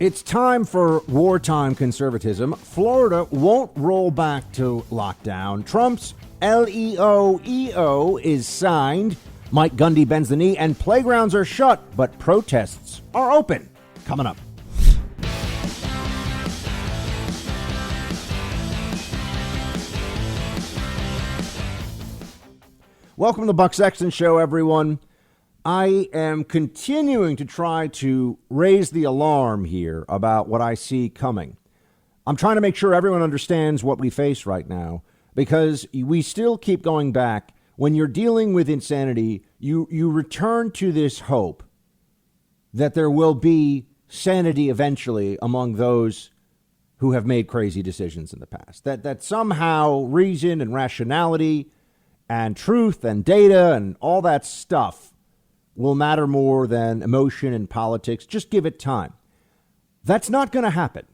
It's time for wartime conservatism. Florida won't roll back to lockdown. Trump's LEO is signed. Mike Gundy bends the knee, and playgrounds are shut, but protests are open. Coming up. Welcome to the Buck Sexton Show, everyone. I am continuing to try to raise the alarm here about what I see coming. I'm trying to make sure everyone understands what we face right now, because we still keep going back. When you're dealing with insanity, you return to this hope that there will be sanity eventually among those who have made crazy decisions in the past. That somehow reason and rationality and truth and data and all that stuff will matter more than emotion and politics. Just give it time. That's not going to happen.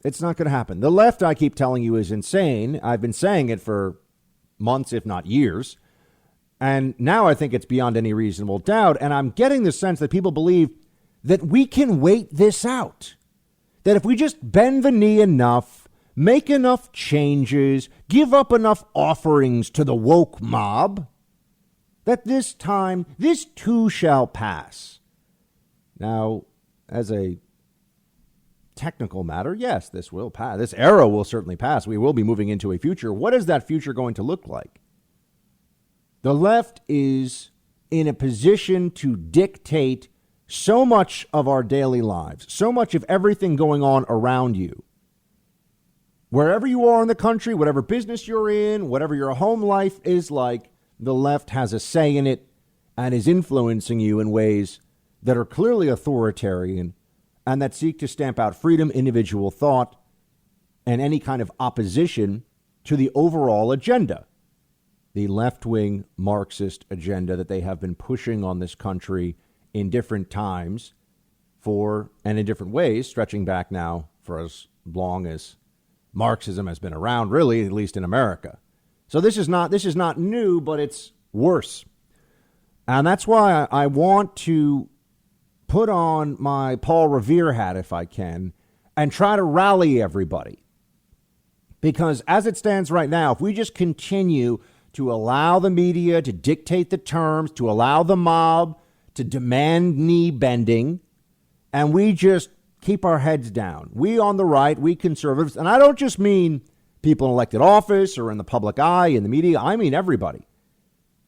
It's not going to happen. The left, I keep telling you, is insane. I've been saying it for months, if not years. And now I think it's beyond any reasonable doubt. And I'm getting the sense that people believe that we can wait this out. That if we just bend the knee enough, make enough changes, give up enough offerings to the woke mob, that this time, this too shall pass. Now, as a technical matter, yes, this will pass. This era will certainly pass. We will be moving into a future. What is that future going to look like? The left is in a position to dictate so much of our daily lives, so much of everything going on around you. Wherever you are in the country, whatever business you're in, whatever your home life is like, the left has a say in it and is influencing you in ways that are clearly authoritarian and that seek to stamp out freedom, individual thought, and any kind of opposition to the overall agenda, the left-wing Marxist agenda that they have been pushing on this country in different times for, and in different ways, stretching back now for as long as Marxism has been around, really, at least in America. So this is not new, but it's worse. And that's why I want to put on my Paul Revere hat, if I can, and try to rally everybody. Because as it stands right now, if we just continue to allow the media to dictate the terms, to allow the mob to demand knee bending, and we just keep our heads down, we on the right, we conservatives, and I don't just mean people in elected office or in the public eye, in the media, I mean everybody.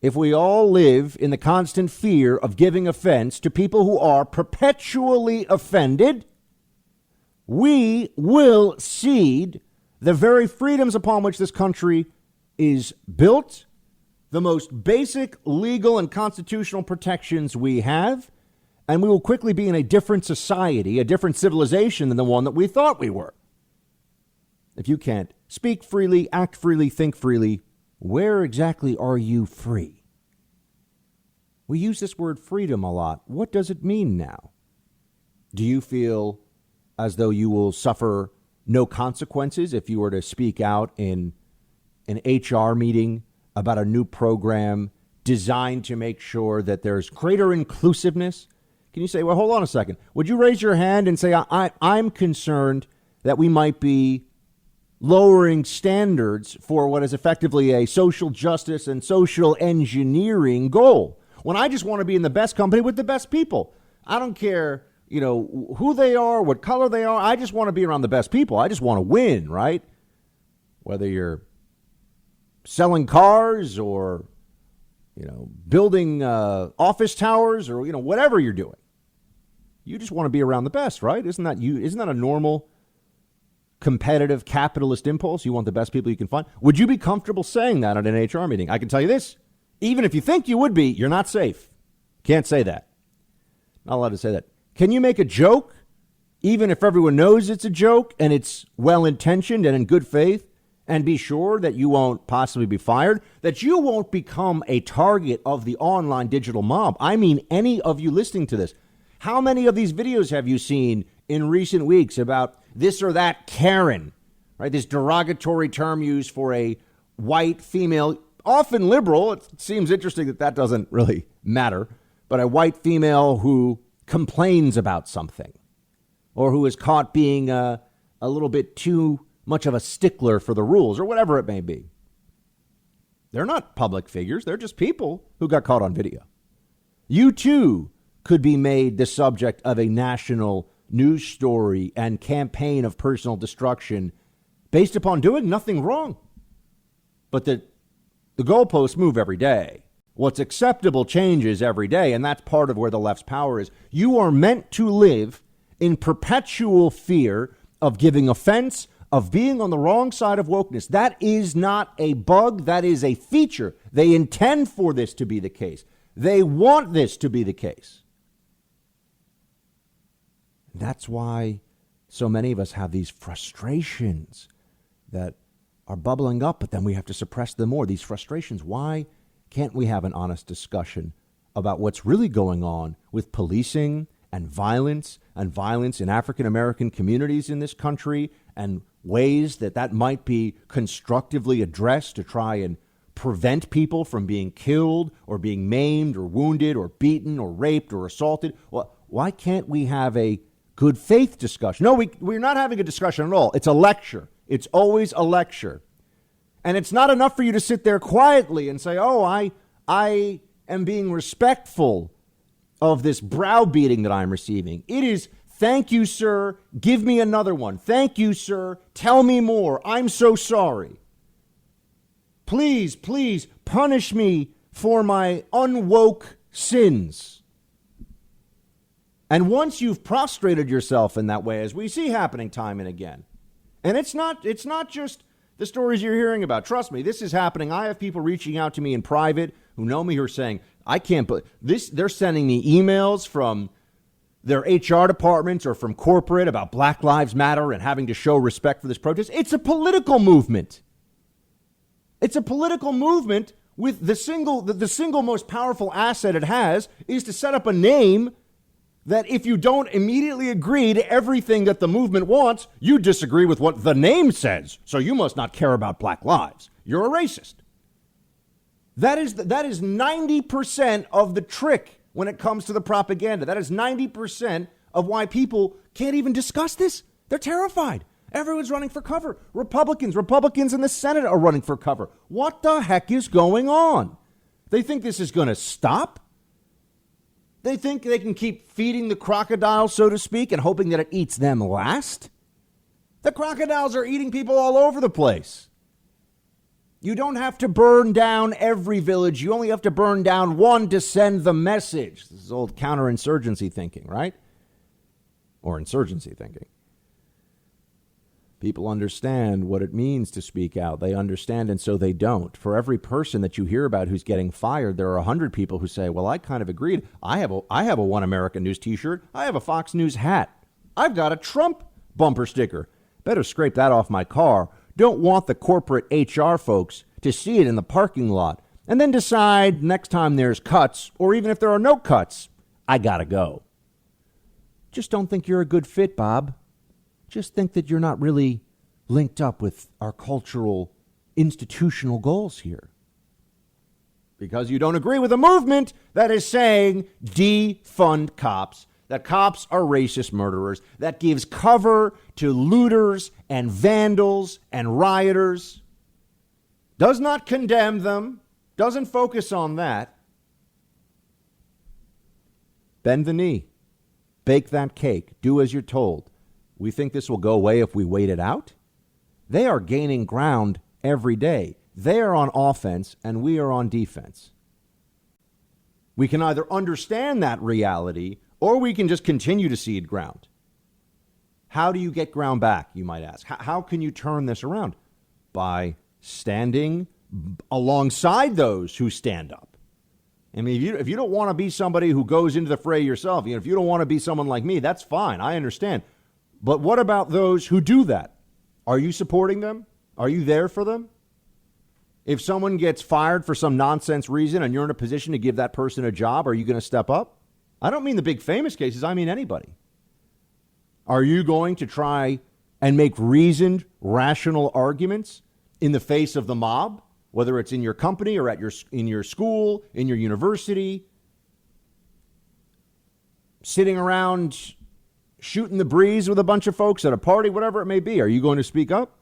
If we all live in the constant fear of giving offense to people who are perpetually offended, we will cede the very freedoms upon which this country is built, the most basic legal and constitutional protections we have, and we will quickly be in a different society, a different civilization than the one that we thought we were. If you can't speak freely, act freely, think freely, where exactly are you free? We use this word freedom a lot. What does it mean now? Do you feel as though you will suffer no consequences if you were to speak out in an HR meeting about a new program designed to make sure that there's greater inclusiveness? Can you say, well, hold on a second. Would you raise your hand and say, I'm concerned that we might be lowering standards for what is effectively a social justice and social engineering goal, when I just want to be in the best company with the best people? I don't care, who they are, what color they are. I just want to be around the best people. I just want to win, right? Whether you're selling cars or, building office towers or, whatever you're doing. You just want to be around the best, right? Isn't that a normal competitive capitalist impulse? You want the best people you can find. Would you be comfortable saying that at an HR meeting? I can tell you this. Even if you think you would be, you're not safe. Can't say that. Not allowed to say that. Can you make a joke, even if everyone knows it's a joke and it's well-intentioned and in good faith, and be sure that you won't possibly be fired, that you won't become a target of the online digital mob? I mean, any of you listening to this. How many of these videos have you seen in recent weeks about this or that Karen, right? This derogatory term used for a white female, often liberal. It seems interesting that doesn't really matter, but a white female who complains about something. or who is caught being a little bit too much of a stickler for the rules or whatever it may be. They're not public figures. They're just people who got caught on video. You, too, could be made the subject of a national news story and campaign of personal destruction based upon doing nothing wrong. But the goalposts move every day. What's acceptable changes every day, and that's part of where the left's power is. You are meant to live in perpetual fear of giving offense, of being on the wrong side of wokeness. That is not a bug. That is a feature. They intend for this to be the case. They want this to be the case. That's why so many of us have these frustrations that are bubbling up, but then we have to suppress them more. These frustrations, why can't we have an honest discussion about what's really going on with policing and violence in African American communities in this country, and ways that might be constructively addressed to try and prevent people from being killed or being maimed or wounded or beaten or raped or assaulted? Well, why can't we have a good faith discussion? No, we're not having a discussion at all. It's a lecture. It's always a lecture. And it's not enough for you to sit there quietly and say, oh, I am being respectful of this browbeating that I'm receiving. It is, thank you, sir. Give me another one. Thank you, sir. Tell me more. I'm so sorry. Please, please punish me for my unwoke sins. And once you've prostrated yourself in that way, as we see happening time and again, and it's not just the stories you're hearing about. Trust me, this is happening. I have people reaching out to me in private who know me, who are saying, I can't believe this. They're sending me emails from their HR departments or from corporate about Black Lives Matter and having to show respect for this protest. It's a political movement. It's a political movement with the single most powerful asset it has is to set up a name that if you don't immediately agree to everything that the movement wants, you disagree with what the name says. So you must not care about black lives. You're a racist. That is 90% of the trick when it comes to the propaganda. That is 90% of why people can't even discuss this. They're terrified. Everyone's running for cover. Republicans in the Senate are running for cover. What the heck is going on? They think this is going to stop? They think they can keep feeding the crocodile, so to speak, and hoping that it eats them last? The crocodiles are eating people all over the place. You don't have to burn down every village. You only have to burn down one to send the message. This is old counterinsurgency thinking, right? Or insurgency thinking. People understand what it means to speak out. They understand, and so they don't. For every person that you hear about who's getting fired, there are 100 people who say, well, I kind of agreed. I have a One American News t-shirt. I have a Fox News hat. I've got a Trump bumper sticker. Better scrape that off my car. Don't want the corporate HR folks to see it in the parking lot and then decide next time there's cuts, or even if there are no cuts, I gotta go. Just don't think you're a good fit, Bob. Just think that you're not really linked up with our cultural, institutional goals here. Because you don't agree with a movement that is saying defund cops, that cops are racist murderers, that gives cover to looters and vandals and rioters, does not condemn them, doesn't focus on that. Bend the knee. Bake that cake. Do as you're told. We think this will go away if we wait it out? They are gaining ground every day. They are on offense and we are on defense. We can either understand that reality or we can just continue to cede ground. How do you get ground back, you might ask? How can you turn this around? By standing alongside those who stand up. I mean, if you don't want to be somebody who goes into the fray yourself, if you don't want to be someone like me, that's fine. I understand. But what about those who do that? Are you supporting them? Are you there for them? If someone gets fired for some nonsense reason and you're in a position to give that person a job, are you going to step up? I don't mean the big famous cases. I mean anybody. Are you going to try and make reasoned, rational arguments in the face of the mob, whether it's in your company or in your school, in your university, sitting around shooting the breeze with a bunch of folks at a party, whatever it may be. Are you going to speak up?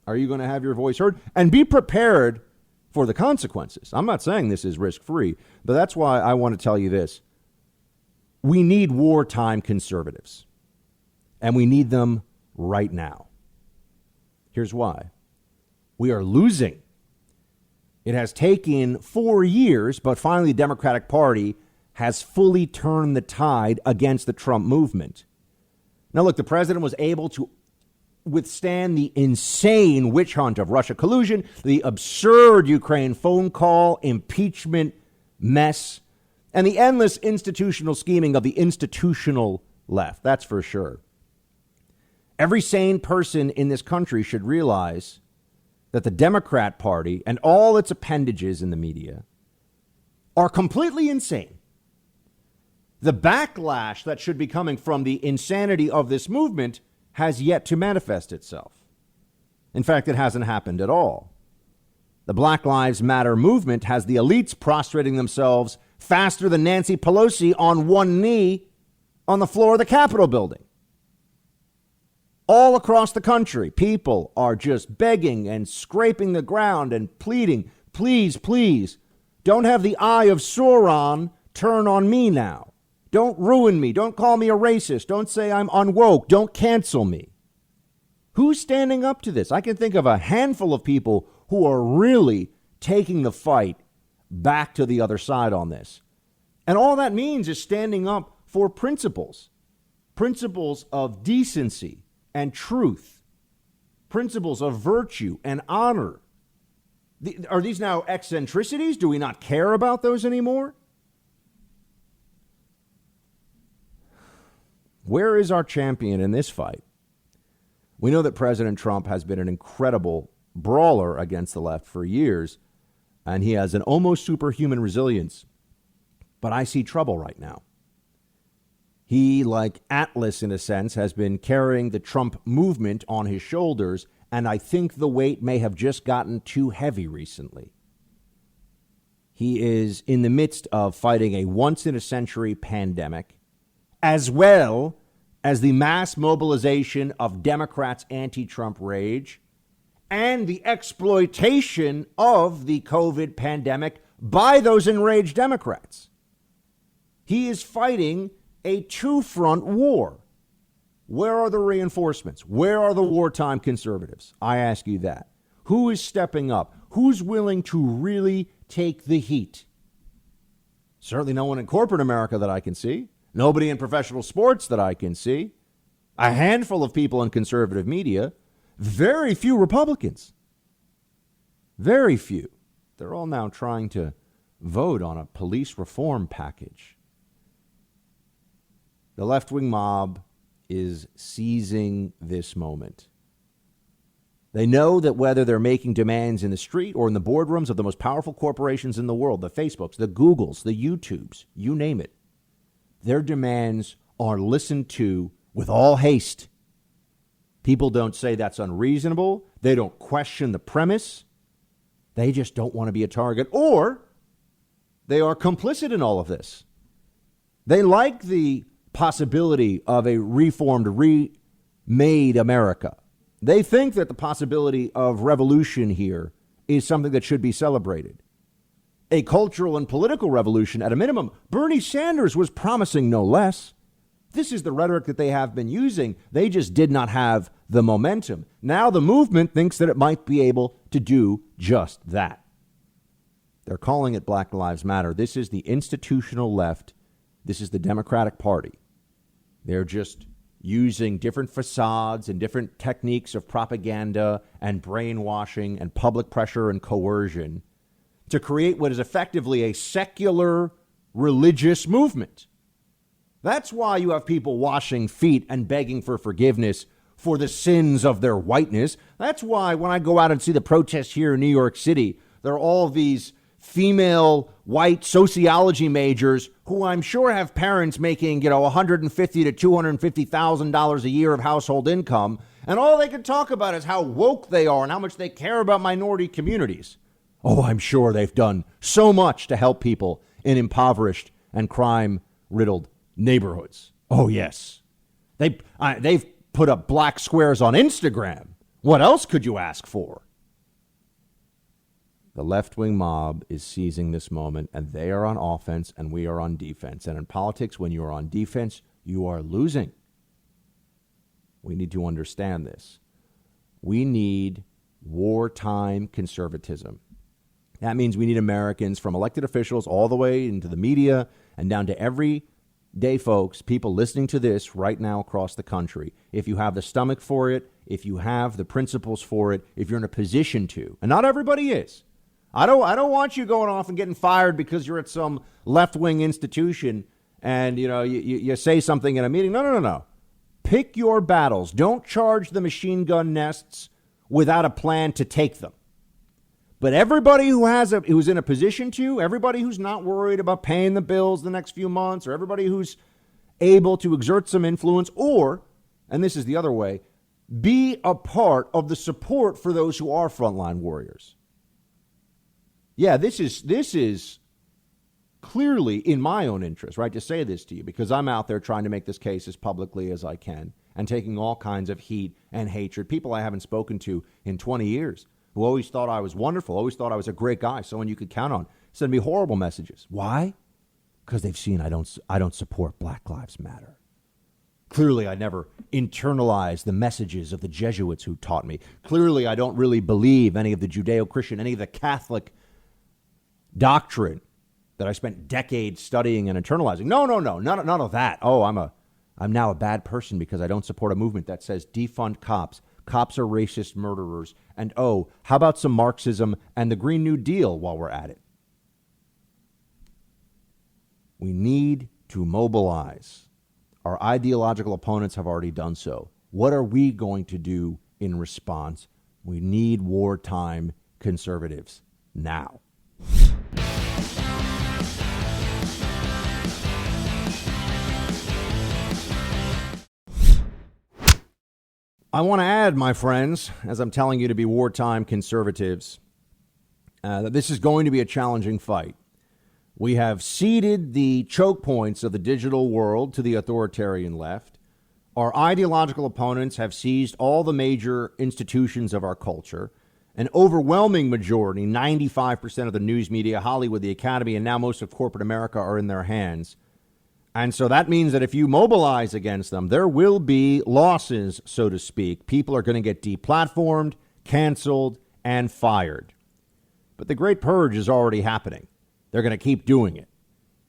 Are you going to have your voice heard? And be prepared for the consequences. I'm not saying this is risk-free, but that's why I want to tell you this. We need wartime conservatives, and we need them right now. Here's why. We are losing. It has taken 4 years, but finally the Democratic Party has fully turned the tide against the Trump movement. Now, look, the president was able to withstand the insane witch hunt of Russia collusion, the absurd Ukraine phone call, impeachment mess, and the endless institutional scheming of the institutional left. That's for sure. Every sane person in this country should realize that the Democrat Party and all its appendages in the media are completely insane. The backlash that should be coming from the insanity of this movement has yet to manifest itself. In fact, it hasn't happened at all. The Black Lives Matter movement has the elites prostrating themselves faster than Nancy Pelosi on one knee on the floor of the Capitol building. All across the country, people are just begging and scraping the ground and pleading, please, please, don't have the eye of Sauron turn on me now. Don't ruin me. Don't call me a racist. Don't say I'm unwoke. Don't cancel me. Who's standing up to this? I can think of a handful of people who are really taking the fight back to the other side on this. And all that means is standing up for principles of decency and truth, principles of virtue and honor. Are these now eccentricities? Do we not care about those anymore? Where is our champion in this fight? We know that President Trump has been an incredible brawler against the left for years, and he has an almost superhuman resilience. But I see trouble right now. He, like Atlas in a sense, has been carrying the Trump movement on his shoulders, and I think the weight may have just gotten too heavy recently. He is in the midst of fighting a once-in-a-century pandemic, as well as the mass mobilization of Democrats' anti-Trump rage and the exploitation of the COVID pandemic by those enraged Democrats. He is fighting a two-front war. Where are the reinforcements? Where are the wartime conservatives? I ask you that. Who is stepping up? Who's willing to really take the heat? Certainly no one in corporate America that I can see. Nobody in professional sports that I can see. A handful of people in conservative media. Very few Republicans. Very few. They're all now trying to vote on a police reform package. The left-wing mob is seizing this moment. They know that whether they're making demands in the street or in the boardrooms of the most powerful corporations in the world, the Facebooks, the Googles, the YouTubes, you name it, their demands are listened to with all haste. People don't say that's unreasonable. They don't question the premise. They just don't want to be a target, or they are complicit in all of this. They like the possibility of a reformed, remade America. They think that the possibility of revolution here is something that should be celebrated. A cultural and political revolution at a minimum. Bernie Sanders was promising no less. This is the rhetoric that they have been using. They just did not have the momentum. Now the movement thinks that it might be able to do just that. They're calling it Black Lives Matter. This is the institutional left. This is the Democratic Party. They're just using different facades and different techniques of propaganda and brainwashing and public pressure and coercion to create what is effectively a secular religious movement. That's why you have people washing feet and begging for forgiveness for the sins of their whiteness. That's why when I go out and see the protests here in New York City, there are all these female white sociology majors who I'm sure have parents making, $150,000 to $250,000 a year of household income. And all they can talk about is how woke they are and how much they care about minority communities. Oh, I'm sure they've done so much to help people in impoverished and crime-riddled neighborhoods. Oh, yes. They've put up black squares on Instagram. What else could you ask for? The left-wing mob is seizing this moment, and they are on offense, and we are on defense. And in politics, when you are on defense, you are losing. We need to understand this. We need wartime conservatism. That means we need Americans, from elected officials all the way into the media and down to everyday folks, people listening to this right now across the country. If you have the stomach for it, if you have the principles for it, if you're in a position to, and not everybody is. I don't want you going off and getting fired because you're at some left-wing institution and you say something in a meeting. No. Pick your battles. Don't charge the machine gun nests without a plan to take them. But everybody who's in a position to, everybody who's not worried about paying the bills the next few months, or everybody who's able to exert some influence, or, and this is the other way, be a part of the support for those who are frontline warriors. Yeah, this is clearly in my own interest, right, to say this to you, because I'm out there trying to make this case as publicly as I can and taking all kinds of heat and hatred. People I haven't spoken to in 20 years who always thought I was wonderful, always thought I was a great guy, someone you could count on, send me horrible messages. Why? Because they've seen I don't support Black Lives Matter. Clearly, I never internalized the messages of the Jesuits who taught me. Clearly, I don't really believe any of the Judeo-Christian, any of the Catholic doctrine that I spent decades studying and internalizing. No, none of that. Oh, I'm now a bad person because I don't support a movement that says defund cops. Cops are racist murderers. And how about some Marxism and the Green New Deal while we're at it? We need to mobilize. Our ideological opponents have already done so. What are we going to do in response? We need wartime conservatives now. I want to add, my friends, as I'm telling you to be wartime conservatives, that this is going to be a challenging fight. We have ceded the choke points of the digital world to the authoritarian left. Our ideological opponents have seized all the major institutions of our culture. An overwhelming majority, 95% of the news media, Hollywood, the Academy, and now most of corporate America are in their hands. And so that means that if you mobilize against them, there will be losses, so to speak. People are going to get deplatformed, canceled, and fired. But the Great Purge is already happening. They're going to keep doing it.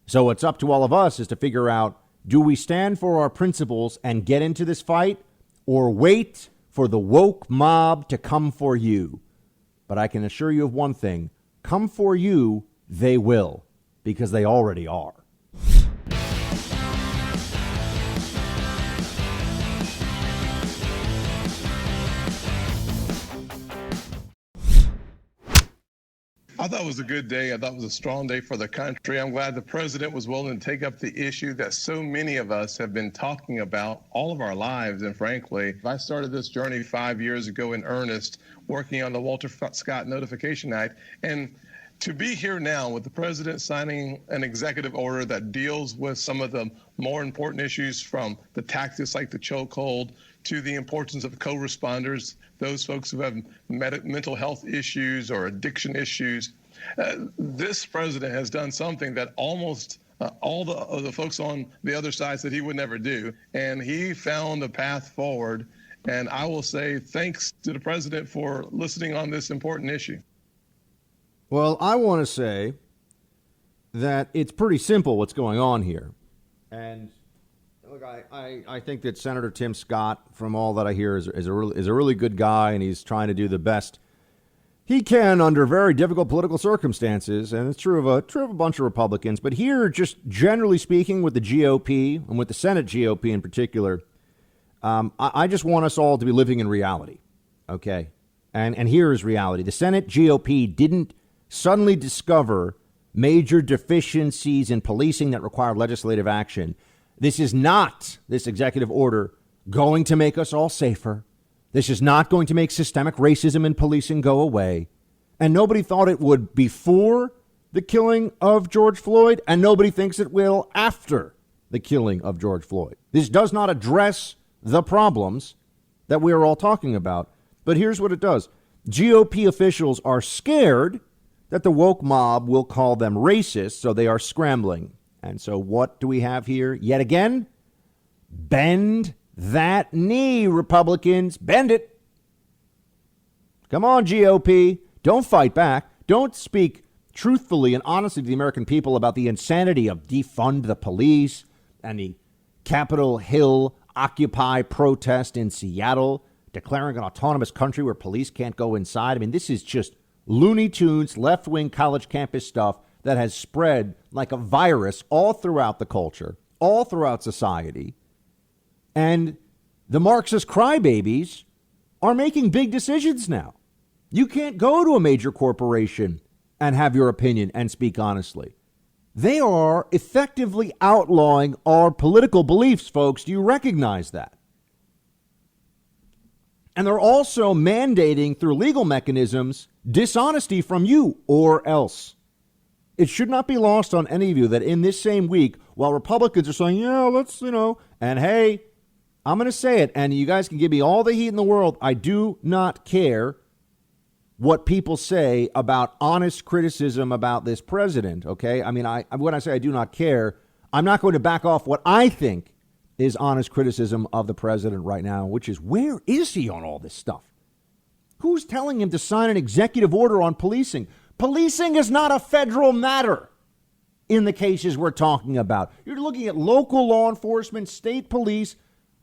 So what's up to all of us is to figure out, do we stand for our principles and get into this fight, or wait for the woke mob to come for you? But I can assure you of one thing. Come for you, they will, because they already are. I thought it was a good day. I thought it was a strong day for the country. I'm glad the president was willing to take up the issue that so many of us have been talking about all of our lives. And frankly, I started this journey 5 years ago in earnest, working on the Walter Scott Notification Act. And to be here now with the president signing an executive order that deals with some of the more important issues, from the tactics like the chokehold to the importance of co-responders, those folks who have mental health issues or addiction issues. This president has done something that almost all the folks on the other side said he would never do, and he found a path forward. And I will say thanks to the president for listening on this important issue. Well, I want to say that it's pretty simple what's going on here. And look, I think that Senator Tim Scott, from all that I hear, is a really good guy, and he's trying to do the best he can under very difficult political circumstances. And it's true of a bunch of Republicans. But here, just generally speaking, with the GOP and with the Senate GOP in particular, I just want us all to be living in reality. OK, and here is reality. The Senate GOP didn't suddenly discover major deficiencies in policing that require legislative action. This is not, this executive order, going to make us all safer. This is not going to make systemic racism in policing go away. And nobody thought it would before the killing of George Floyd, and nobody thinks it will after the killing of George Floyd. This does not address the problems that we are all talking about. But here's what it does. GOP officials are scared that the woke mob will call them racist, so they are scrambling. And so what do we have here? Yet again, bend that knee, Republicans. Bend it. Come on, GOP. Don't fight back. Don't speak truthfully and honestly to the American people about the insanity of defund the police and the Capitol Hill Occupy protest in Seattle, declaring an autonomous country where police can't go inside. I mean, this is just Looney Tunes, left-wing college campus stuff that has spread like a virus all throughout the culture, all throughout society. And the Marxist crybabies are making big decisions now. You can't go to a major corporation and have your opinion and speak honestly. They are effectively outlawing our political beliefs, folks. Do you recognize that? And they're also mandating through legal mechanisms dishonesty from you or else. It should not be lost on any of you that in this same week, while Republicans are saying, yeah, let's, and hey, I'm going to say it, and you guys can give me all the heat in the world. I do not care what people say about honest criticism about this president, okay? I mean, when I say I do not care, I'm not going to back off what I think is honest criticism of the president right now, which is, where is he on all this stuff? Who's telling him to sign an executive order on policing? Policing is not a federal matter in the cases we're talking about. You're looking at local law enforcement, state police,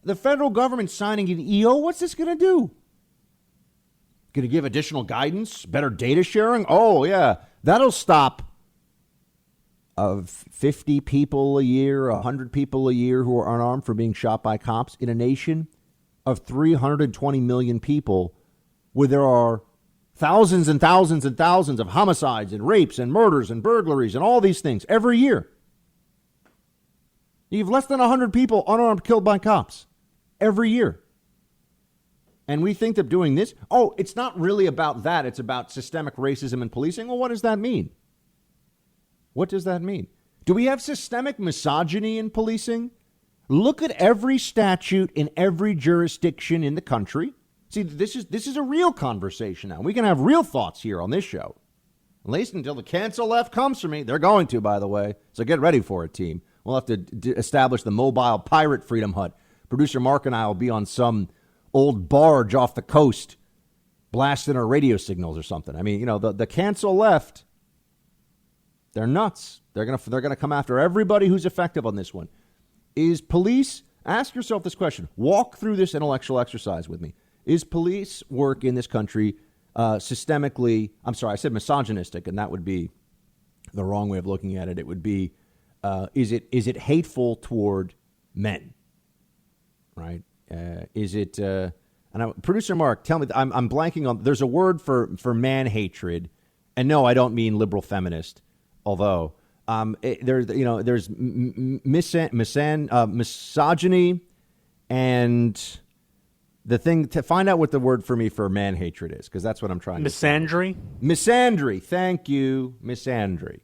the federal government signing an EO. What's this going to do? Going to give additional guidance, better data sharing? Oh, yeah, that'll stop 50 people a year, 100 people a year who are unarmed from being shot by cops in a nation of 320 million people where there are thousands and thousands and thousands of homicides and rapes and murders and burglaries and all these things every year. You have less than 100 people unarmed killed by cops every year. And we think that doing this, it's not really about that. It's about systemic racism and policing. Well, what does that mean? What does that mean? Do we have systemic misogyny in policing? Look at every statute in every jurisdiction in the country. See, this is a real conversation now. We can have real thoughts here on this show. At least until the cancel left comes for me. They're going to, by the way. So get ready for it, team. We'll have to establish the mobile pirate freedom hut. Producer Mark and I will be on some old barge off the coast blasting our radio signals or something. I mean, the cancel left, they're nuts. They're gonna come after everybody who's effective on this one. Is police, ask yourself this question, walk through this intellectual exercise with me. Is police work in this country systemically, I'm sorry, I said misogynistic, and that would be the wrong way of looking at it. It would be, is it hateful toward men, right? Is it, Producer Mark, tell me, I'm blanking on, there's a word for man hatred, and no, I don't mean liberal feminist, although there's misogyny, and the thing to find out what the word for me for man hatred is, because that's what I'm trying to say. Misandry? Misandry. Thank you. Misandry.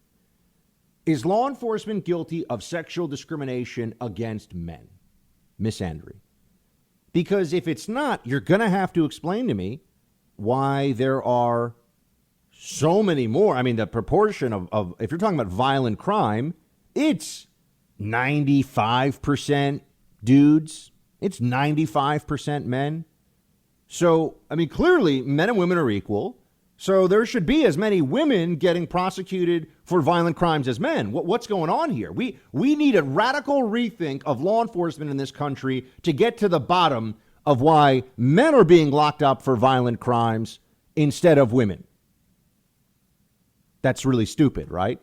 Is law enforcement guilty of sexual discrimination against men? Misandry. Because if it's not, you're going to have to explain to me why there are so many more. I mean, the proportion of if you're talking about violent crime, it's 95% dudes. It's 95% men. So, I mean, clearly men and women are equal. So there should be as many women getting prosecuted for violent crimes as men. What's going on here? We need a radical rethink of law enforcement in this country to get to the bottom of why men are being locked up for violent crimes instead of women. That's really stupid, right?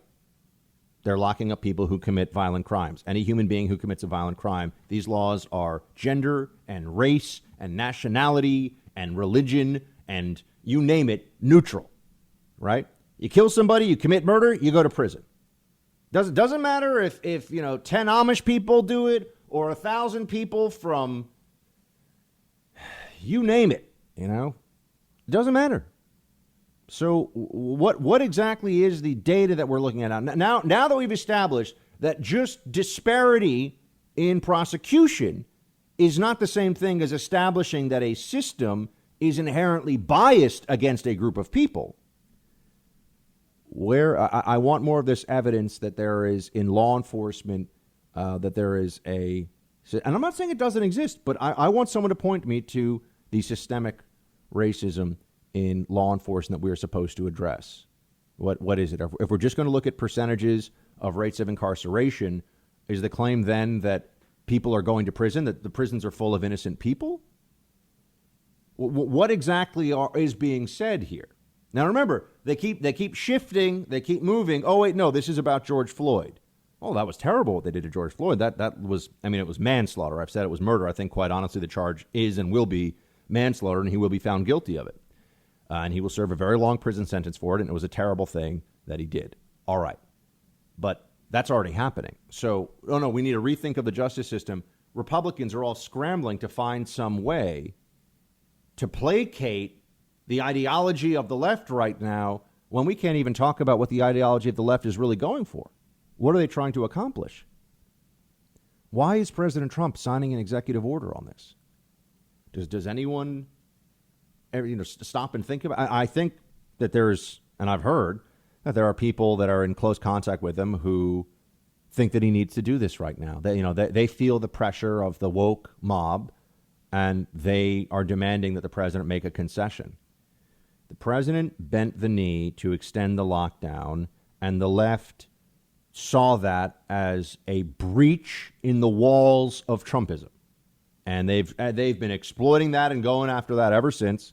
They're locking up people who commit violent crimes. Any human being who commits a violent crime. These laws are gender and race and nationality and religion and you name it, neutral, right? You kill somebody, you commit murder, you go to prison. Doesn't matter if 10 Amish people do it or 1,000 people from, you name it, It doesn't matter. So what exactly is the data that we're looking at now? Now that we've established that just disparity in prosecution is not the same thing as establishing that a system is inherently biased against a group of people. Where I want more of this evidence that there is in law enforcement, that there is and I'm not saying it doesn't exist, but I want someone to point me to the systemic racism in law enforcement that we're supposed to address. What is it? If we're just going to look at percentages of rates of incarceration, is the claim then that people are going to prison, that the prisons are full of innocent people? What exactly is being said here? Now, remember, they keep shifting, they keep moving. Oh, wait, no, this is about George Floyd. Oh, that was terrible what they did to George Floyd. That was, I mean, it was manslaughter. I've said it was murder. I think, quite honestly, the charge is and will be manslaughter, and he will be found guilty of it. And he will serve a very long prison sentence for it, and it was a terrible thing that he did. All right. But that's already happening. So, oh, no, we need a rethink of the justice system. Republicans are all scrambling to find some way to placate the ideology of the left right now when we can't even talk about what the ideology of the left is really going for. What are they trying to accomplish? Why is President Trump signing an executive order on this? Does anyone ever, stop and think about it? I think that there's, and I've heard that there are people that are in close contact with him who think that he needs to do this right now. They feel the pressure of the woke mob, and they are demanding that the president make a concession. The president bent the knee to extend the lockdown, and the left saw that as a breach in the walls of Trumpism. And they've been exploiting that and going after that ever since.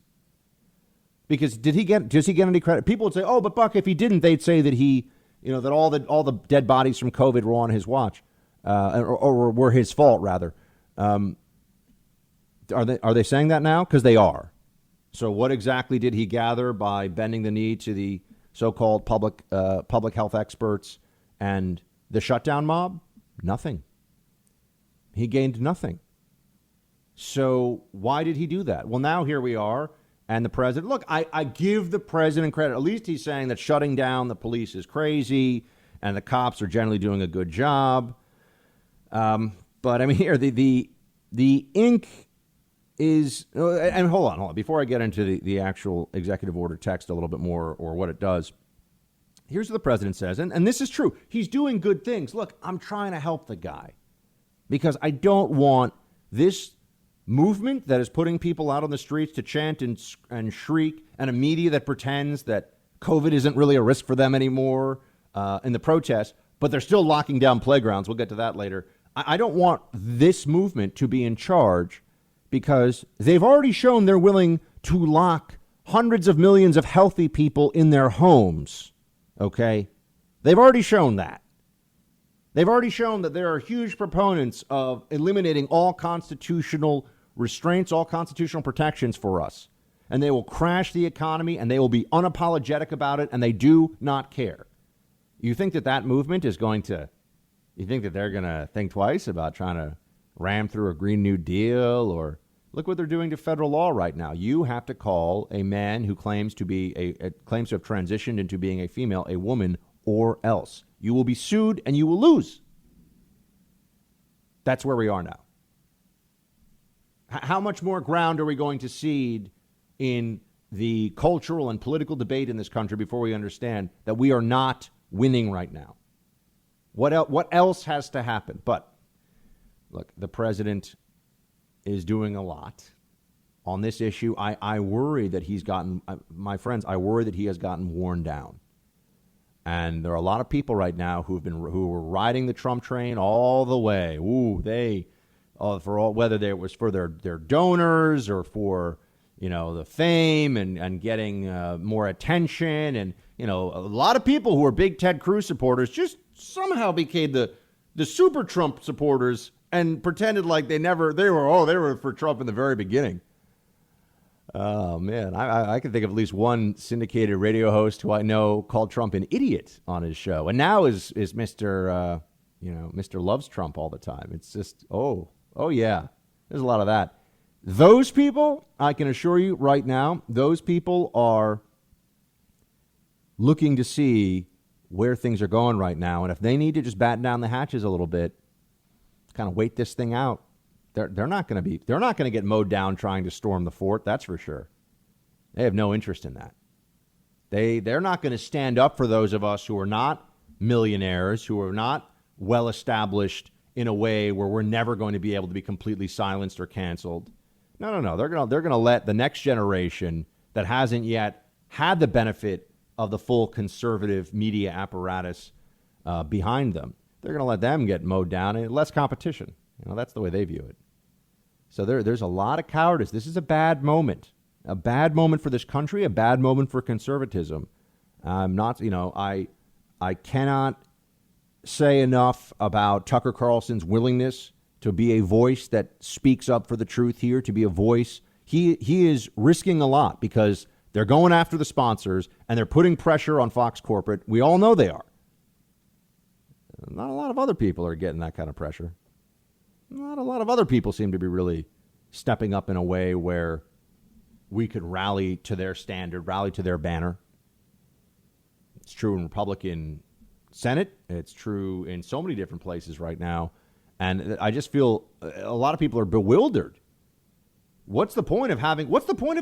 Because does he get any credit? People would say, "Oh, but Buck, if he didn't, they'd say that he, that all the dead bodies from COVID were on his watch, or were his fault rather." Are they saying that now? Because they are. So what exactly did he gather by bending the knee to the so-called public health experts and the shutdown mob? Nothing. He gained nothing. So why did he do that? Well, now here we are. And the president, look, I give the president credit. At least he's saying that shutting down the police is crazy and the cops are generally doing a good job. But I mean, here, the ink is, and hold on. Before I get into the actual executive order text a little bit more, or what it does, here's what the president says. And this is true. He's doing good things. Look, I'm trying to help the guy because I don't want this movement that is putting people out on the streets to chant and shriek, and a media that pretends that COVID isn't really a risk for them anymore in the protests, but they're still locking down playgrounds. We'll get to that later. I don't want this movement to be in charge because they've already shown they're willing to lock hundreds of millions of healthy people in their homes. Okay? They've already shown that. They've already shown that there are huge proponents of eliminating all constitutional restraints, all constitutional protections for us. And they will crash the economy, and they will be unapologetic about it, and they do not care. You think that movement is going to, you think that they're going to think twice about trying to ram through a Green New Deal? Or look what they're doing to federal law right now. You have to call a man who claims to claims to have transitioned into being a female, a woman, or else. You will be sued and you will lose. That's where we are now. How much more ground are we going to cede in the cultural and political debate in this country before we understand that we are not winning right now? What else has to happen? But look, the president is doing a lot on this issue. I worry that he's gotten, my friends, I worry that he has gotten worn down. And there are a lot of people right now who were riding the Trump train all the way. Ooh, whether it was for their donors or for the fame and getting more attention, and a lot of people who were big Ted Cruz supporters just somehow became the super Trump supporters and pretended like they were for Trump in the very beginning. Oh, man, I can think of at least one syndicated radio host who I know called Trump an idiot on his show. And now is Mr. Mr. Loves Trump all the time. It's just, oh, yeah, there's a lot of that. Those people, I can assure you right now, those people are looking to see where things are going right now. And if they need to just batten down the hatches a little bit, kind of wait this thing out. They're not going to get mowed down trying to storm the fort. That's for sure. They have no interest in that. They're not going to stand up for those of us who are not millionaires, who are not well established in a way where we're never going to be able to be completely silenced or canceled. No. They're going to let the next generation that hasn't yet had the benefit of the full conservative media apparatus behind them. They're going to let them get mowed down and less competition. That's the way they view it. So there's a lot of cowardice. This is a bad moment for this country, a bad moment for conservatism. I cannot say enough about Tucker Carlson's willingness to be a voice that speaks up for the truth here, to be a voice. He is risking a lot because they're going after the sponsors and they're putting pressure on Fox Corporate. We all know they are. Not a lot of other people are getting that kind of pressure. Not a lot of other people seem to be really stepping up in a way where we could rally to their standard, rally to their banner. It's true in Republican Senate. It's true in so many different places right now. And I just feel a lot of people are bewildered. What's the point of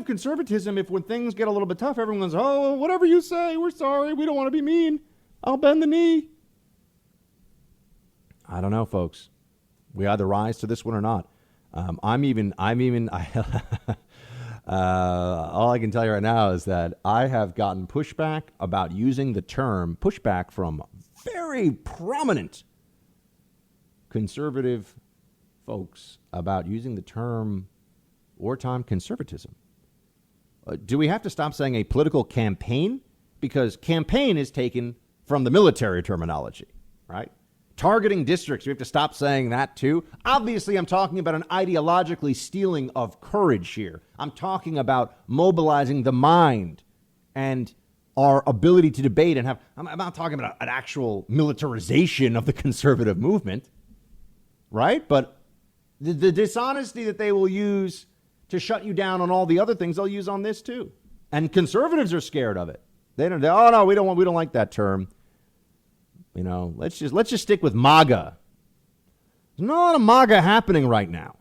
conservatism if when things get a little bit tough, everyone's, oh, whatever you say, we're sorry, we don't want to be mean. I'll bend the knee. I don't know, folks. We either rise to this one or not. All I can tell you right now is that I have gotten pushback about using the term, pushback from very prominent conservative folks about using the term wartime conservatism. Do we have to stop saying a political campaign? Because campaign is taken from the military terminology, right? Targeting districts, we have to stop saying that too. Obviously, I'm talking about an ideologically stealing of courage here. I'm talking about mobilizing the mind and our ability to debate and have. I'm not talking about an actual militarization of the conservative movement, right? But the dishonesty that they will use to shut you down on all the other things, they'll use on this too. And conservatives are scared of it. We don't like that term. Let's just stick with MAGA. There's not a lot of MAGA happening right now.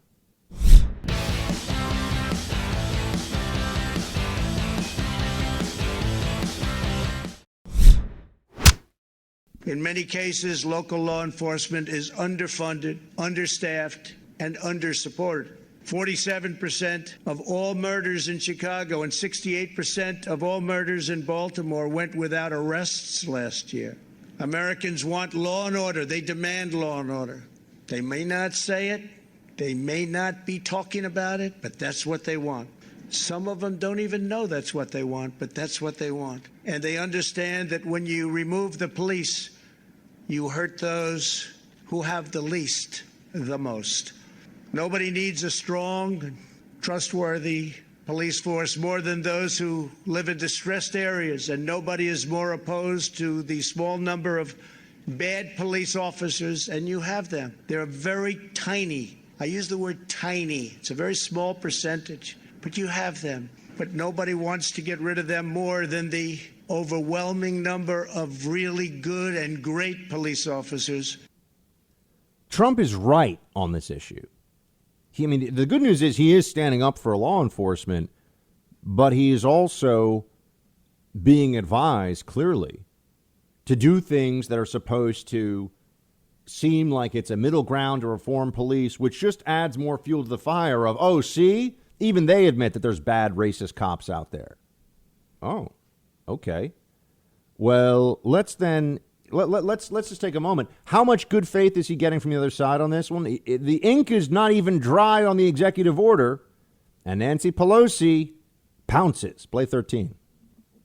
In many cases, local law enforcement is underfunded, understaffed, and undersupported. 47% of all murders in Chicago and 68% of all murders in Baltimore went without arrests last year. Americans want law and order. They demand law and order. They may not say it. They may not be talking about it, but that's what they want. Some of them don't even know that's what they want, but that's what they want. And they understand that when you remove the police, you hurt those who have the least, the most. Nobody needs a strong, trustworthy police force more than those who live in distressed areas, and nobody is more opposed to the small number of bad police officers, and you have them. They're very tiny. I use the word tiny. It's a very small percentage, but you have them. But nobody wants to get rid of them more than the overwhelming number of really good and great police officers. Trump is right on this issue. The good news is he is standing up for law enforcement, but he is also being advised clearly to do things that are supposed to seem like it's a middle ground to reform police, which just adds more fuel to the fire of, oh, see, even they admit that there's bad racist cops out there. Oh, okay. Well, let's just take a moment. How much good faith is he getting from the other side on this one? The ink is not even dry on the executive order, and Nancy Pelosi pounces. Play 13.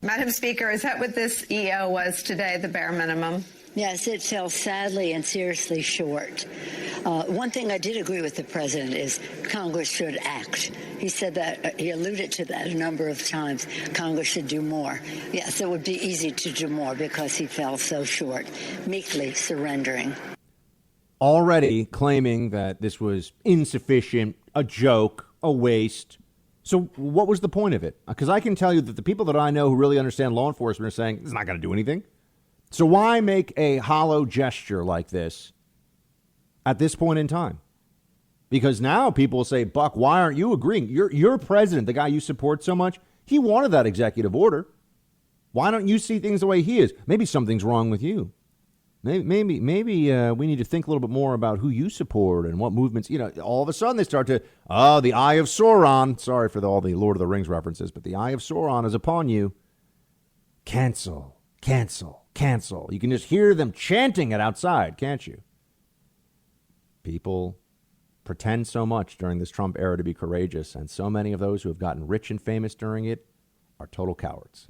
Madam Speaker, is that what this EO was today, the bare minimum? Yes, it fell sadly and seriously short. One thing I did agree with the president is Congress should act. He said that, he alluded to that a number of times. Congress should do more. Yes, it would be easy to do more because he fell so short, meekly surrendering. Already claiming that this was insufficient, a joke, a waste. So what was the point of it? Because I can tell you that the people that I know who really understand law enforcement are saying it's not going to do anything. So why make a hollow gesture like this at this point in time. Because now people will say, Buck, why aren't you agreeing? Your president, the guy you support so much, he wanted that executive order. Why don't you see things the way he is? Maybe something's wrong with you. Maybe we need to think a little bit more about who you support and what movements. All of a sudden they start to, the eye of Sauron. Sorry for all the Lord of the Rings references, but the eye of Sauron is upon you. Cancel, cancel, cancel. You can just hear them chanting it outside, can't you? People pretend so much during this Trump era to be courageous, and so many of those who have gotten rich and famous during it are total cowards.